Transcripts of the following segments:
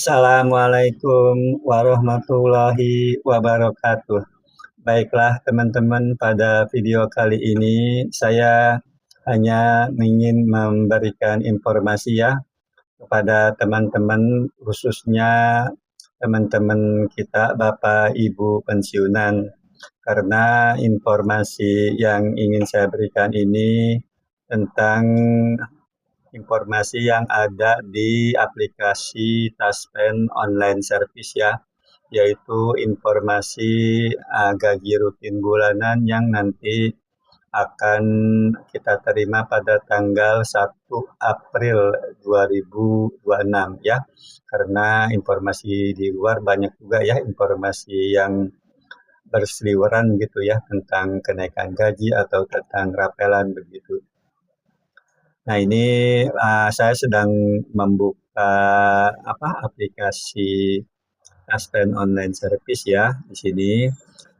Assalamualaikum warahmatullahi wabarakatuh. Baiklah teman-teman, pada video kali ini saya hanya ingin memberikan informasi ya kepada teman-teman, khususnya teman-teman kita Bapak Ibu pensiunan. Karena informasi yang ingin saya berikan ini tentang informasi yang ada di aplikasi Taspen Online Service ya, yaitu informasi gaji rutin bulanan yang nanti akan kita terima pada tanggal 1 April 2026 ya. Karena informasi di luar banyak juga ya informasi yang berseliweran gitu ya tentang kenaikan gaji atau tentang rapelan begitu. Nah ini saya sedang membuka aplikasi Taspen Online Service ya di sini.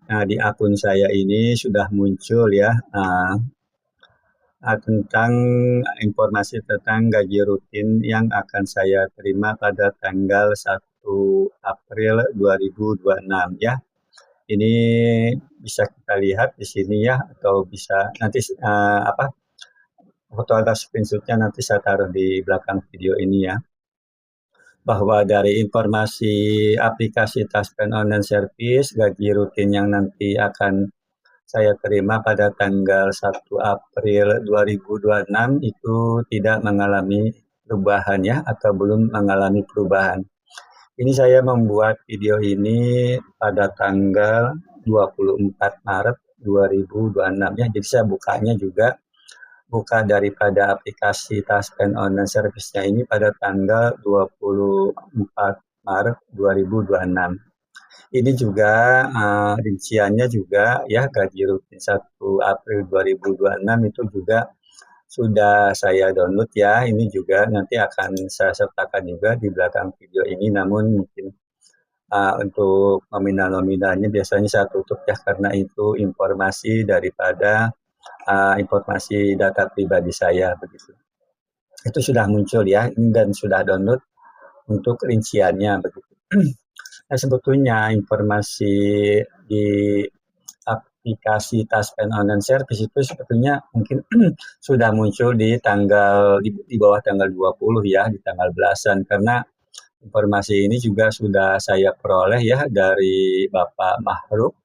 Nah di akun saya ini sudah muncul ya tentang informasi tentang gaji rutin yang akan saya terima pada tanggal 1 April 2026 ya. Ini bisa kita lihat di sini ya, atau bisa nanti foto atau screenshotnya nanti saya taruh di belakang video ini ya, bahwa dari informasi aplikasi Taspen Online Service, gaji rutin yang nanti akan saya terima pada tanggal 1 April 2026 itu tidak mengalami perubahan ya, atau belum mengalami perubahan. Ini saya membuat video ini pada tanggal 24 Maret 2026 ya, jadi saya bukanya juga buka daripada aplikasi Taspen Online Service-nya ini pada tanggal 24 Maret 2026. Ini juga rinciannya juga ya, gaji rutin 1 April 2026 itu juga sudah saya download ya. Ini juga nanti akan saya sertakan juga di belakang video ini, namun mungkin untuk nominal-nominalnya biasanya saya tutup ya, karena itu informasi daripada informasi data pribadi saya begitu. Itu sudah muncul ya dan sudah download untuk rinciannya begitu. Nah, sebetulnya informasi di aplikasi Taspen Online Service itu sebetulnya mungkin sudah muncul di bawah tanggal 20 ya, di tanggal belasan, karena informasi ini juga sudah saya peroleh ya dari Bapak Mahruf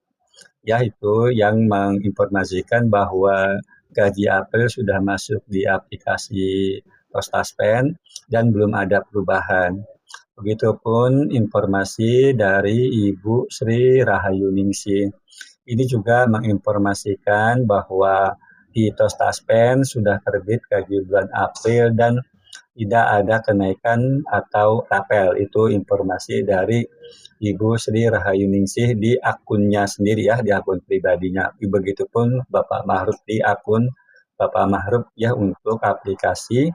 ya, itu yang menginformasikan bahwa gaji April sudah masuk di aplikasi Taspen dan belum ada perubahan. Begitupun informasi dari Ibu Sri Rahayu Ningsih. Ini juga menginformasikan bahwa di Taspen sudah terbit gaji bulan April dan tidak ada kenaikan atau rapel. Itu informasi dari Ibu Sri Rahayu Ningsih di akunnya sendiri ya, di akun pribadinya. Begitupun Bapak Mahruf di akun Bapak Mahruf ya, untuk aplikasi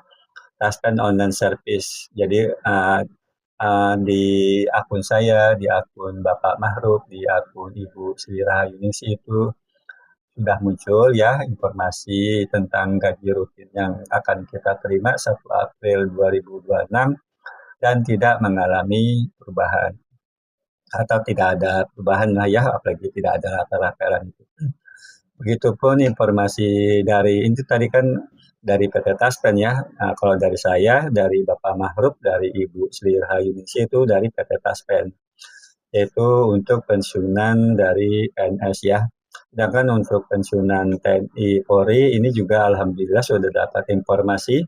Taspen Online Service. Jadi di akun saya, di akun Bapak Mahruf, di akun Ibu Sri Rahayu Ningsih itu sudah muncul ya informasi tentang gaji rutin yang akan kita terima 1 April 2026 dan tidak mengalami perubahan atau tidak ada perubahan lah ya, apalagi tidak ada rapel-rapelan itu. Begitupun informasi dari itu tadi kan dari PT Taspen ya. Nah, kalau dari saya, dari Bapak Mahruf, dari Ibu Sri Rahayu Ningsih itu dari PT Taspen, yaitu untuk pensiunan dari PNS ya. Sedangkan untuk pensiunan TNI Polri ini juga alhamdulillah sudah dapat informasi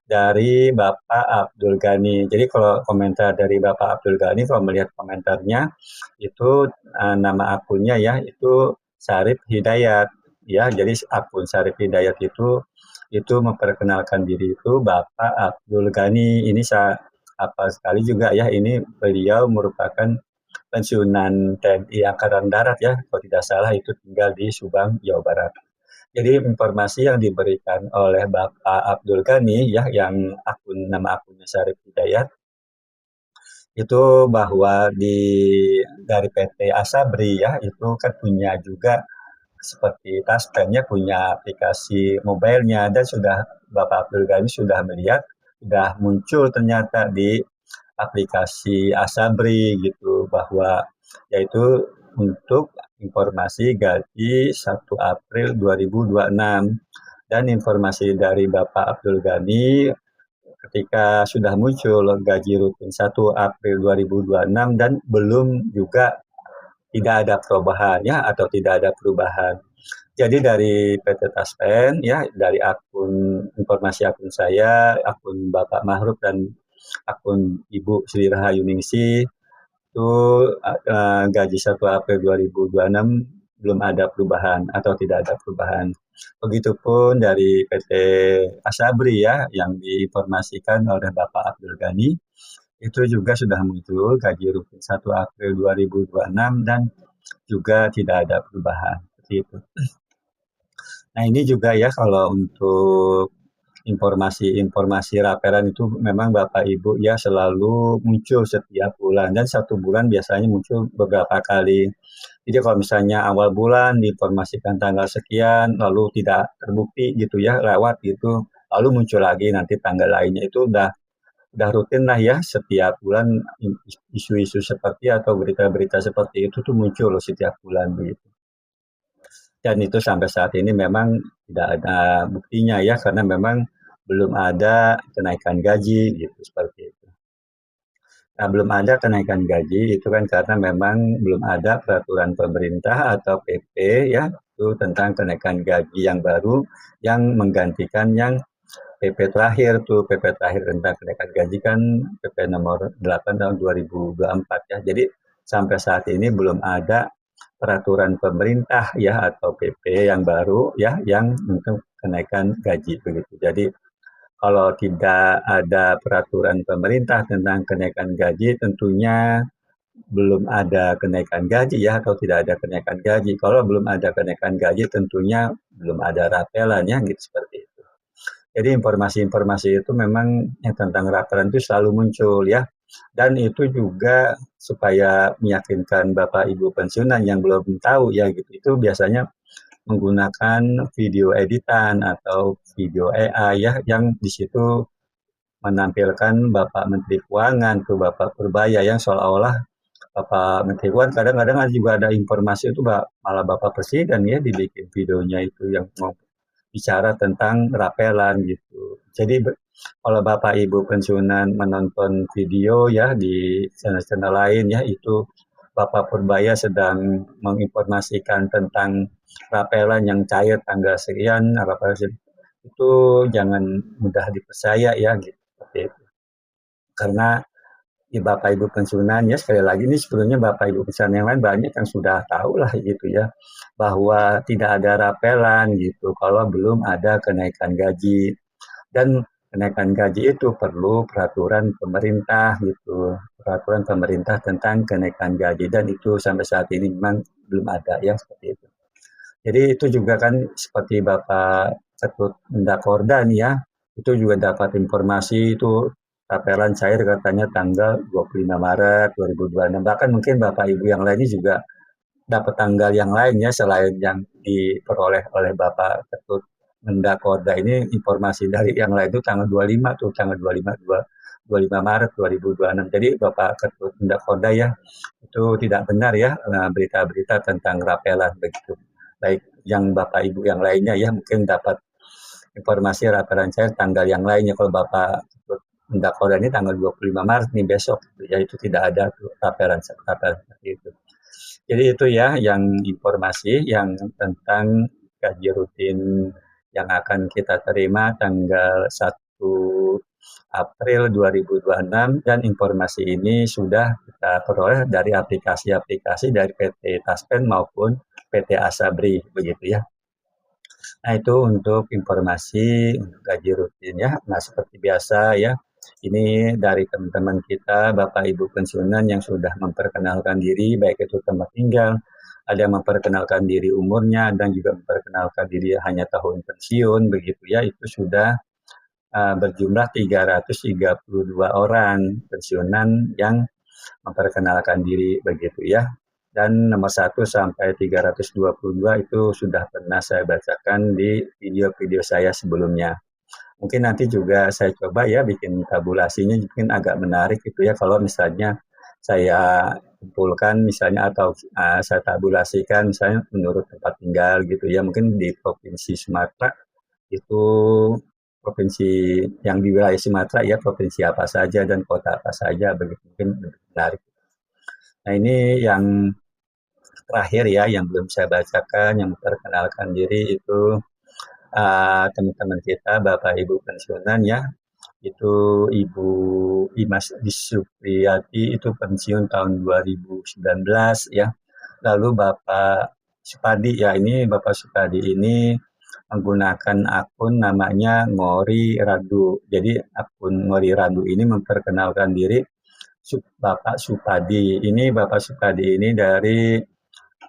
dari Bapak Abdul Ghani. Jadi kalau komentar dari Bapak Abdul Ghani, kalau melihat komentarnya itu nama akunnya ya, itu Syarif Hidayat ya. Jadi akun Syarif Hidayat itu memperkenalkan diri itu Bapak Abdul Ghani. Ini saya apa sekali juga ya, ini beliau merupakan pensiunan TNI Angkatan Darat ya, kalau tidak salah itu tinggal di Subang, Jawa Barat. Jadi informasi yang diberikan oleh Bapak Abdul Ghani ya, yang nama akunnya Syarif Hidayat, itu bahwa dari PT Asabri ya, itu kan punya juga seperti Taspen-nya, punya aplikasi mobilenya, dan sudah Bapak Abdul Ghani sudah melihat, sudah muncul ternyata di aplikasi Asabri gitu, bahwa yaitu untuk informasi gaji 1 April 2026. Dan informasi dari Bapak Abdul Ghani ketika sudah muncul gaji rutin 1 April 2026 dan belum juga tidak ada perubahan ya, atau tidak ada perubahan. Jadi dari PT Taspen ya, dari informasi akun saya, akun Bapak Mahruf dan akun Ibu Sri Rahayuningsih itu gaji 1 April 2026 belum ada perubahan atau tidak ada perubahan. Begitupun dari PT Asabri ya, yang diinformasikan oleh Bapak Abdul Ghani, itu juga sudah muncul gaji rutin 1 April 2026 dan juga tidak ada perubahan. Seperti itu. Nah ini juga ya, kalau untuk informasi-informasi raperan itu memang Bapak Ibu ya selalu muncul setiap bulan, dan 1 bulan biasanya muncul beberapa kali. Jadi kalau misalnya awal bulan diinformasikan tanggal sekian, lalu tidak terbukti gitu ya, lewat gitu, lalu muncul lagi nanti tanggal lainnya, itu udah rutin lah ya, setiap bulan isu-isu seperti atau berita-berita seperti itu tuh muncul loh setiap bulan begitu. Dan itu sampai saat ini memang tidak ada buktinya ya, karena memang belum ada kenaikan gaji gitu, seperti itu. Nah, belum ada kenaikan gaji itu kan karena memang belum ada peraturan pemerintah atau PP ya, itu tentang kenaikan gaji yang baru yang menggantikan yang PP terakhir tuh, PP terakhir tentang kenaikan gaji kan PP nomor 8 tahun 2024 ya. Jadi sampai saat ini belum ada peraturan pemerintah ya, atau PP yang baru ya, yang untuk kenaikan gaji begitu. Jadi kalau tidak ada peraturan pemerintah tentang kenaikan gaji, tentunya belum ada kenaikan gaji ya, atau tidak ada kenaikan gaji. Kalau belum ada kenaikan gaji, tentunya belum ada rapelan ya, gitu, seperti itu. Jadi informasi-informasi itu memang yang tentang rapelan itu selalu muncul ya. Dan itu juga supaya meyakinkan Bapak Ibu pensiunan yang belum tahu ya gitu, itu biasanya menggunakan video editan atau video AI ya, yang di situ menampilkan Bapak Menteri Keuangan tuh, Bapak Purbaya, yang seolah-olah Bapak Menteri Keuangan, kadang-kadang juga ada informasi itu malah Bapak Presiden ya dibikin videonya itu yang mau bicara tentang rapelan gitu. Jadi kalau Bapak Ibu pensiunan menonton video ya di channel-channel lain ya, itu Bapak Purbaya sedang menginformasikan tentang rapelan yang cair tanggal sekian, itu jangan mudah dipercaya ya gitu, seperti itu. Karena ya Bapak Ibu pensiunan ya, sekali lagi ini sebetulnya Bapak Ibu pensiunan yang lain banyak yang sudah tahu lah gitu ya, bahwa tidak ada rapelan gitu kalau belum ada kenaikan gaji. Dan kenaikan gaji itu perlu peraturan pemerintah gitu, peraturan pemerintah tentang kenaikan gaji, dan itu sampai saat ini memang belum ada ya, seperti itu. Jadi itu juga kan seperti Bapak Ketut Mendakorda nih ya, itu juga dapat informasi itu rapelan cair katanya tanggal 25 Maret 2026. Bahkan mungkin Bapak Ibu yang lainnya juga dapat tanggal yang lain ya, selain yang diperoleh oleh Bapak Ketut Mendakorda ini. Informasi dari yang lain itu tanggal 25 tuh, tanggal 25 Maret 2026. Jadi Bapak Ketut Mendakorda ya, itu tidak benar ya berita-berita tentang rapelan begitu. Baik yang Bapak Ibu yang lainnya ya mungkin dapat informasi rapelan cair tanggal yang lainnya. Kalau Bapak Ketut Mendakorda ini tanggal 25 Maret nih, besok ya, itu tidak ada rapelan seperti itu. Jadi itu ya yang informasi yang tentang gaji rutin yang akan kita terima tanggal 1 April 2026, dan informasi ini sudah kita peroleh dari aplikasi-aplikasi dari PT Taspen maupun PT Asabri begitu ya. Nah itu untuk informasi untuk gaji rutin ya. Nah seperti biasa ya, ini dari teman-teman kita Bapak Ibu pensiunan yang sudah memperkenalkan diri, baik itu tempat tinggal, ada yang memperkenalkan diri umurnya, dan juga memperkenalkan diri hanya tahun pensiun begitu ya, itu sudah berjumlah 332 orang pensiunan yang memperkenalkan diri begitu ya. Dan nomor 1 sampai 322 itu sudah pernah saya bacakan di video-video saya sebelumnya. Mungkin nanti juga saya coba ya bikin tabulasinya mungkin agak menarik gitu ya kalau misalnya saya kumpulkan misalnya atau saya tabulasikan misalnya menurut tempat tinggal gitu ya mungkin di Provinsi Sumatera itu provinsi yang di wilayah Sumatera ya provinsi apa saja dan kota apa saja begitu mungkin lebih menarik. Nah ini yang terakhir ya yang belum saya bacakan yang memperkenalkan diri itu teman-teman kita Bapak Ibu pensiunan ya itu Ibu Imas Supriyati itu pensiun tahun 2019 ya. Lalu Bapak Supadi ya ini Bapak Supadi ini menggunakan akun namanya Ngori Radu. Jadi akun Ngori Radu ini memperkenalkan diri Bapak Supadi. Ini Bapak Supadi ini dari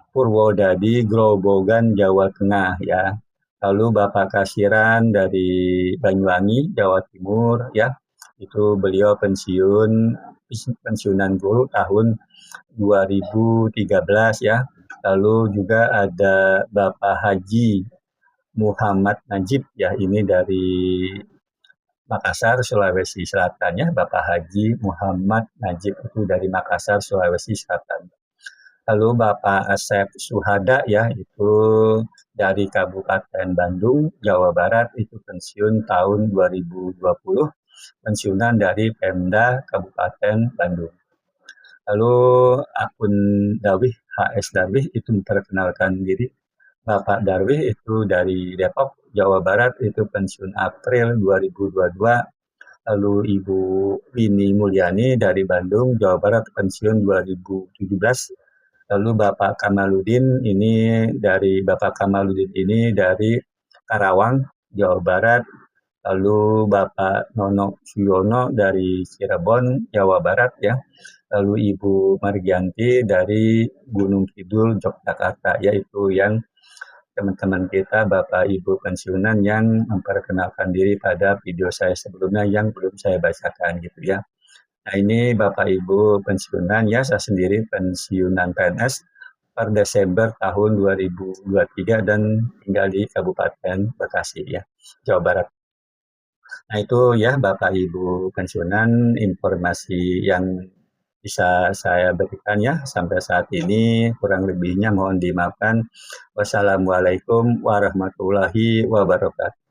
Purwodadi, Grobogan, Jawa Tengah ya. Lalu Bapak Kasiran dari Banyuwangi, Jawa Timur ya. Itu beliau pensiunan guru tahun 2013 ya. Lalu juga ada Bapak Haji Muhammad Najib ya ini dari Makassar, Sulawesi Selatan ya. Bapak Haji Muhammad Najib itu dari Makassar, Sulawesi Selatan. Lalu Bapak Asep Suhada ya itu dari Kabupaten Bandung, Jawa Barat itu pensiun tahun 2020, pensiunan dari Pemda Kabupaten Bandung. Lalu akun Dawih HS Darwih itu memperkenalkan diri Bapak Darwih itu dari Depok, Jawa Barat itu pensiun April 2022. Lalu Ibu Wini Mulyani dari Bandung, Jawa Barat pensiun 2017. Lalu Bapak Kamaludin ini dari Karawang, Jawa Barat. Lalu Bapak Nono Suyono dari Cirebon, Jawa Barat ya. Lalu Ibu Margianti dari Gunung Kidul, Yogyakarta, yaitu yang teman-teman kita, Bapak Ibu pensiunan yang memperkenalkan diri pada video saya sebelumnya yang belum saya bacakan gitu ya. Nah ini Bapak Ibu pensiunan ya, saya sendiri pensiunan PNS per Desember tahun 2023 dan tinggal di Kabupaten Bekasi ya, Jawa Barat. Nah itu ya Bapak Ibu pensiunan informasi yang bisa saya berikan ya sampai saat ini kurang lebihnya mohon dimaafkan. Wassalamualaikum warahmatullahi wabarakatuh.